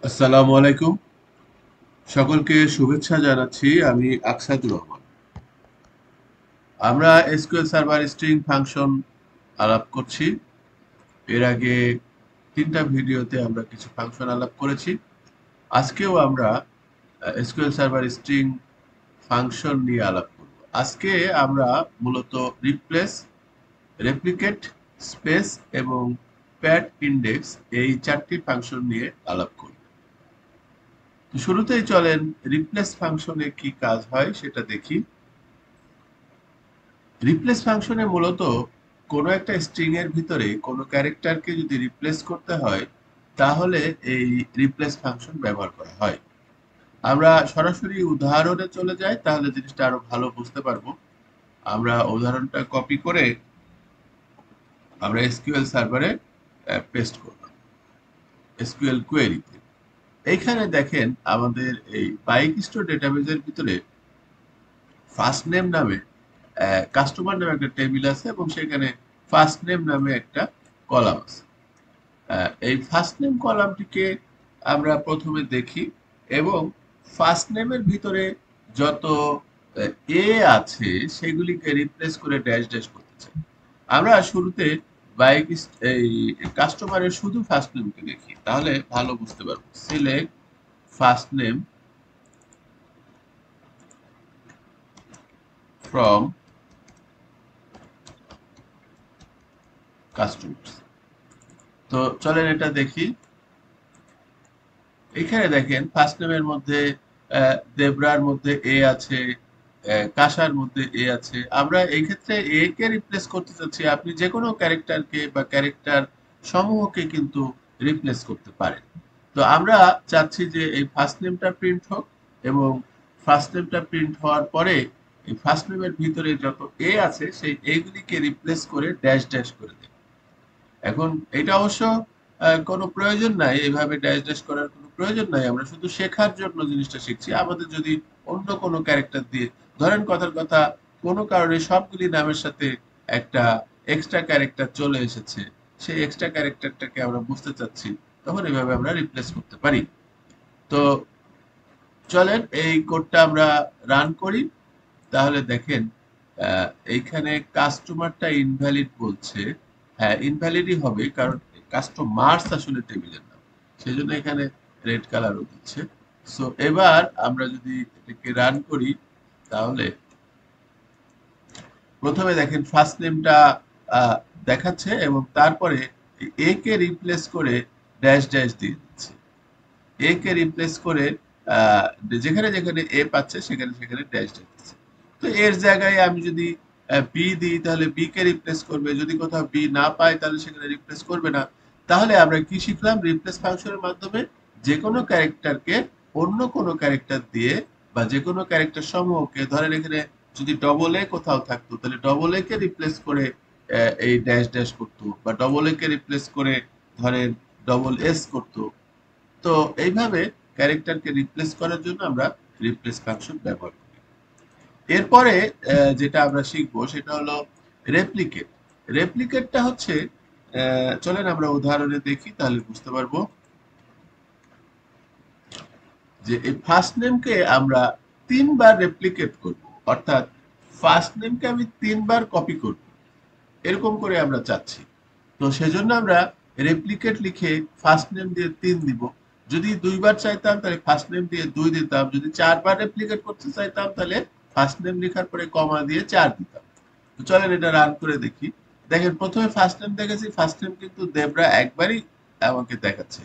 আসসালামু আলাইকুম। সকলকে শুভেচ্ছা জানাচ্ছি। আমি আকসাদুর রহমান। আমরা এসকিউএল সার্ভার স্ট্রিং ফাংশন আলাপ করছি। এর আগে ৩টা ভিডিওতে আমরা কিছু ফাংশন আলাপ করেছি। আজকেও আমরা এসকিউএল সার্ভার স্ট্রিং ফাংশন নিয়ে আলাপ করব। আজকে আমরা মূলত রিপ্লেস, রেপ্লিকেট, স্পেস এবং প্যাড ইনডেক্স এই ৪টি ফাংশন নিয়ে আলাপ করব। তো শুরুতেই চলেন রিপ্লেস ফাংশনে কি কাজ হয় সেটা দেখি। রিপ্লেস ফাংশনে মূলত কোনো একটা স্ট্রিং এর ভিতরে কোনো ক্যারেক্টারকে যদি রিপ্লেস করতে হয় তাহলে এই রিপ্লেস ফাংশন ব্যবহার করা হয়। আমরা সরাসরি উদাহরণে চলে যাই, তাহলে জিনিসটা আরো ভালো বুঝতে পারবো। আমরা উদাহরণটা কপি করে আমরা এসকিউএল সার্ভারে পেস্ট করলাম, এসকিউএল কোয়েরিতে। এইখানে দেখেন আমাদের এই বাইক স্টোর ডেটাবেজের ভিতরে ফার্স্ট নেম নামে কাস্টমার নামে একটা টেবিল আছে এবং সেখানে ফার্স্ট নেম নামে একটা কলাম আছে। এই ফার্স্ট নেম কলামটিকে আমরা প্রথমে দেখি এবং ফার্স্ট নেমের ভিতরে যত এ আছে সেগুলিকে রিপ্লেস করে ড্যাশ ড্যাশ করতে চাই। আমরা শুরুতে বাইক এই কাস্টমারের শুধু ফার্স্ট নেমকে দেখি, তাহলে ভালো বুঝতে পারবো। Select first name from customers. তো চলেন এটা দেখি। এখানে দেখেন ফার্স্ট নেমের মধ্যে দেবরার মধ্যে এ আছে, কাসার মধ্যে এ আছে। আমরা এই ক্ষেত্রে এ কে রিপ্লেস করতে চাচ্ছি। আপনি যে কোনো ক্যারেক্টারকে বা ক্যারেক্টার সমূহকে কিন্তু রিপ্লেস করতে পারেন। তো আমরা চাচ্ছি যে এই ফার্স্ট নেমটা প্রিন্ট হোক এবং ফার্স্ট নেমটা প্রিন্ট হওয়ার পরে এই ফার্স্ট নেমের ভিতরে যত এ আছে সেই এগুলিকে রিপ্লেস করে ড্যাশ ড্যাশ করে দেব। এখন এটা অবশ্য কোনো প্রয়োজন নাই, এভাবে ড্যাশ ড্যাশ করার কোনো প্রয়োজন নাই। আমরা শুধু শেখার জন্য জিনিসটা শিখছি। আমাদের যদি অন্য কোনো ক্যারেক্টার দিয়ে, ধরেন কথার কথা, কোনো কারণে সবগুলি নামের সাথে একটা এক্সট্রা ক্যারেক্টার চলে এসেছে, সেই এক্সট্রা ক্যারেক্টারটাকে আমরা বুঝতে চাচ্ছি, তখন এভাবে আমরা রিপ্লেস করতে পারি। তো চলেন এই কোডটা আমরা রান করি। তাহলে দেখেন এইখানে কাস্টমারটা ইনভ্যালিড বলছে। হ্যাঁ, ইনভ্যালিডই হবে, কারণ কাস্টমার্স আসলে টেবিলের নাম, সেই জন্য এখানে রেড কালারও দিচ্ছে। সো এবার আমরা যদি এটাকে রান করি তাহলে প্রথমে দেখেন ফার্স্ট নেমটা দেখাচ্ছে এবং তারপরে এ কে রিপ্লেস করে ড্যাশ ড্যাশ দিয়ে দিচ্ছে। এ কে রিপ্লেস করে আহ, যেখানে যেখানে এ পাচ্ছে সেখানে সেখানে ড্যাশ ড্যাশ দিচ্ছে। তো এর জায়গায় আমি যদি বি দিই তাহলে বি কে রিপ্লেস করবে, যদি কোথাও বি না পাই তাহলে সেখানে রিপ্লেস করবে না। তাহলে আমরা কি শিখলাম? রিপ্লেস ফাংশনের মাধ্যমে যে কোনো ক্যারেক্টারকে অন্য কোনো ক্যারেক্টার দিয়ে বা যে কোনো ক্যারেক্টার সমূহকে, ধরেন এখানে যদি ডবল এ কোথাও থাকতো তাহলে ডবল এ কে রিপ্লেস করে এই ড্যাশ ড্যাশ করতো, বা ডবল এ কে রিপ্লেস করে ধরেন ডবল এস করতো। তো এইভাবে ক্যারেক্টারকে রিপ্লেস করার জন্য আমরা রিপ্লেস ফাংশন ব্যবহার করি। এরপরে যেটা আমরা শিখবো সেটা হলো রেপ্লিকেট। রেপ্লিকেটটা হচ্ছে, চলেন আমরা উদাহরণে দেখি তাহলে বুঝতে পারবো। যে এই ফার্স্ট নেমকে আমরা ৩ বার রেপ্লিকেট করব, অর্থাৎ ফার্স্ট নেমকে আমি ৩ বার কপি করব, এরকম করে আমরা চাচ্ছি। তো সেজন্য আমরা রেপ্লিকেট লিখে ফার্স্ট নেম দিয়ে ৩ দিব। যদি ২ বার চাইতাম তাহলে ফার্স্ট নেম দিয়ে ২ দিতাম। যদি ৪ বার রেপ্লিকেট করতে চাইতাম তাহলে ফার্স্ট নেম লেখার পরে কমা দিয়ে ৪ দিতাম। তো চলেন এটা রান করে দেখি। দেখেন প্রথমে ফার্স্ট নেম দেখেছি, ফার্স্ট নেম কিন্তু দেবরা একবারই আমাকে দেখাচ্ছে।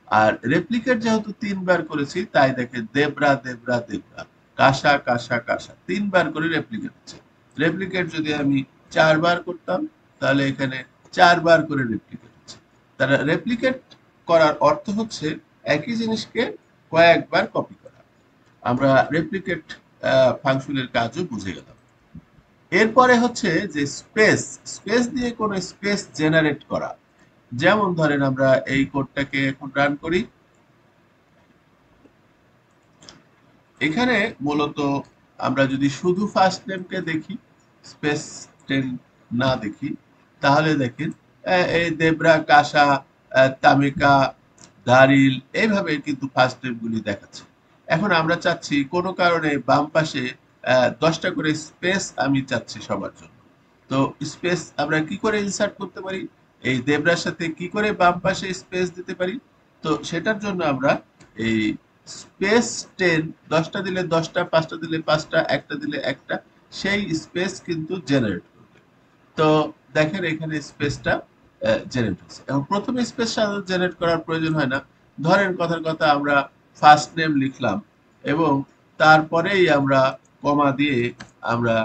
আর রেপ্লিকেট যেহেতু ৩ বার করেছি তাই দেখেন দেবরা দেবরা দেবরা, কাসা কাসা কাসা, ৩ বার করে রেপ্লিকেট হচ্ছে। রেপ্লিকেট যদি আমি ৪ বার করতাম তাহলে এখানে ৪ বার করে রেপ্লিকেট হচ্ছে। তারা রেপ্লিকেট করার অর্থ হচ্ছে একই জিনিসকে কয়েকবার কপি করা। আমরা রেপ্লিকেট ফাংশনের কাজও বুঝে গেলাম। এরপরে হচ্ছে যে স্পেস, স্পেস দিয়ে কোনো স্পেস জেনারেট করা। যেমন ধরেন আমরা এই কোডটাকে এখন রান করি। এখানে মূলত আমরা যদি শুধু ফার্স্ট নেমকে দেখি, স্পেস টেন না দেখি, তাহলে দেখেন এই দেবরা, কাসা, তামিকা, দারিল, এইভাবে কিন্তু ফার্স্ট নেম গুলি দেখাচ্ছে। এখন আমরা চাচ্ছি কোনো কারণে বাম পাশে 10টা করে স্পেস আমি চাচ্ছি সবার জন্য। তো স্পেস আমরা কি করে ইনসার্ট করতে পারি, এই দেবরার সাথে কি করে বাম পাশে স্পেস দিতে পারি? তো সেটার জন্য আমরা এই স্পেস 10, 10টা দিলে 10টা, 5টা দিলে 5টা, একটা দিলে একটা, সেই স্পেস কিন্তু জেনারেট করবে। তো দেখেন এখানে স্পেসটা জেনারেট হচ্ছে। এখন প্রথমে স্পেস সাধারণত জেনারেট করার প্রয়োজন হয় না। ধরেন কথার কথা আমরা ফার্স্ট নেম লিখলাম এবং তারপরেই আমরা কমা দিয়ে আমরা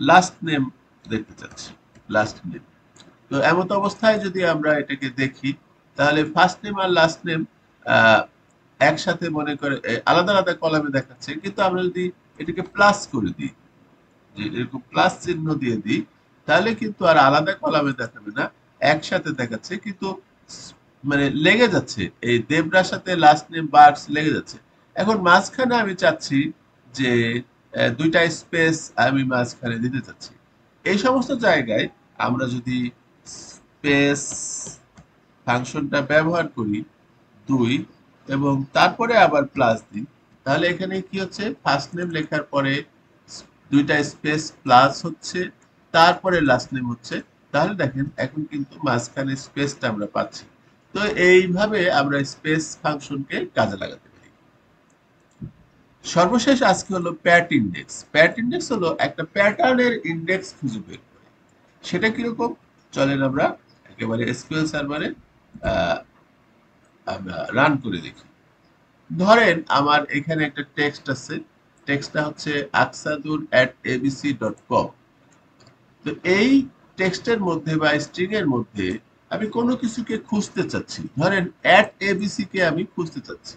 লাস্ট নেম দেখতে চাচ্ছি, লাস্ট নেম। তো এমত অবস্থায় যদি আমরা এটাকে দেখি তাহলে ফার্স্ট নেম আর লাস্ট নেম একসাথে মনে করে আলাদা আলাদা কলামে দেখাচ্ছে, কিন্তু আমরা যদি এটাকে প্লাস করে দিই, যে এরকম প্লাস চিহ্ন দিয়ে দিই, তাহলে কিন্তু আর আলাদা কলামে দেখাবে না, একসাথে দেখাচ্ছে। কিন্তু মানে লেগে যাচ্ছে, এই দেবরার সাথে লাস্ট নেম বার্ডস লেগে যাচ্ছে। এখন মাঝখানে আমি চাচ্ছি যে দুইটা স্পেস আমি মাঝখানে দিতে চাচ্ছি। এই সমস্ত জায়গায় আমরা যদি স্পেস ফাংশনটা ব্যবহার করি 2 এবং তারপরে আবার প্লাস দিই, তাহলে এখানে কি হচ্ছে, ফার্স্ট নেম লেখার পরে দুইটা স্পেস প্লাস হচ্ছে, তারপরে লাস্ট নেম হচ্ছে। তাহলে দেখেন এখন কিন্তু মাঝখানে স্পেসটা আমরা পাচ্ছি। তো এইভাবে আমরা স্পেস ফাংশনকে কাজে লাগাতে পারি। সর্বশেষ আজকে হলো প্যাট ইন্ডেক্স। প্যাট ইন্ডেক্স হলো একটা প্যাটার্নের ইন্ডেক্স খুঁজে বের করে। সেটা কিরকম, চলেন আমরা একেবারে এসকিউএল সার্ভারে আমরা রান করে দেখি। ধরেন আমার এখানে একটা টেক্সট আছে, টেক্সটটা হচ্ছে aksadur@abc.com। তো এই টেক্সটের মধ্যে বা স্ট্রিং এর মধ্যে আমি কোনো কিছুকে খুঁজতে চাচ্ছি, ধরেন @abc কে আমি খুঁজতে চাচ্ছি।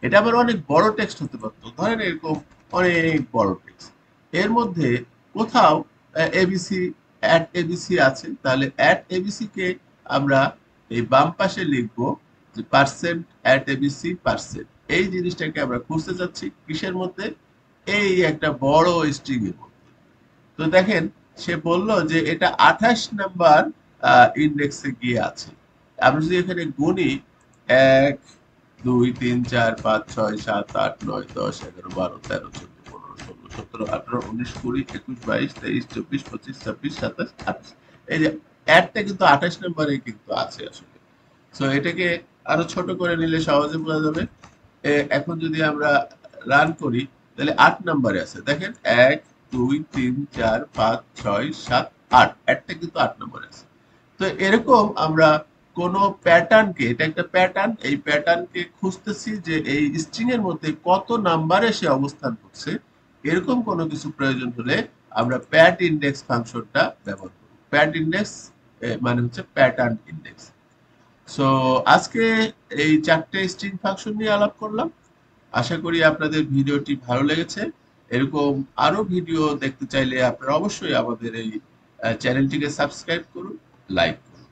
এটা আবার অনেক বড় টেক্সট হতে পারতো, ধরেন এরকম অনেক বড় টেক্সট, এর মধ্যে কোথাও এবিসি @abc আছে, তাহলে @abc কে আমরা এই বাম পাশে লিখবো যে %@abc%। এই জিনিসটাকে আমরা খুঁজতে চাচ্ছি কিসের মধ্যে, এই একটা বড় স্ট্রিং এর মধ্যে। তো দেখেন সে বলল যে এটা 28 নাম্বার ইন্ডেক্সে গিয়ে আছে। আমরা যদি এখানে গুনি 1 2 3 4 5 6 7 8 9 10 11 12 13 14 15 16 17 18 19 20 21 22 23 24 25 26 27 28, এই যে অ্যাডটা কিন্তু 28 নম্বরে কিন্তু আছে আসলে। সো এটাকে আরো ছোট করে নিলে সহজে বোঝা যাবে। এখন যদি আমরা রান করি তাহলে 8 নম্বরে আছে, দেখেন 1 2 3 4 5 6 7 8, অ্যাডটা কিন্তু 8 নম্বরে আছে। তো এরকম আমরা কোন প্যাটার্নকে, এটা একটা প্যাটার্ন, এই প্যাটার্নকে খুঁজতেছি যে এই স্ট্রিং এর মধ্যে কত নাম্বারে সে অবস্থান করছে। এরকম কোনো কিছু প্রয়োজন হলে আমরা প্যাট ইন্ডেক্স ফাংশনটা ব্যবহার করব। প্যাট ইন্ডেক্স মানে হচ্ছে প্যাটার্ন ইন্ডেক্স। সো আজকে এই 4টে স্ট্রিং ফাংশন নিয়ে আলাপ করলাম। আশা করি আপনাদের ভিডিওটি ভালো লেগেছে। এরকম আরো ভিডিও দেখতে চাইলে আপনারা অবশ্যই আমাদের এই চ্যানেলটিকে সাবস্ক্রাইব করুন, লাইক করুন।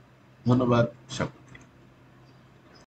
ধন্যবাদ সকলকে।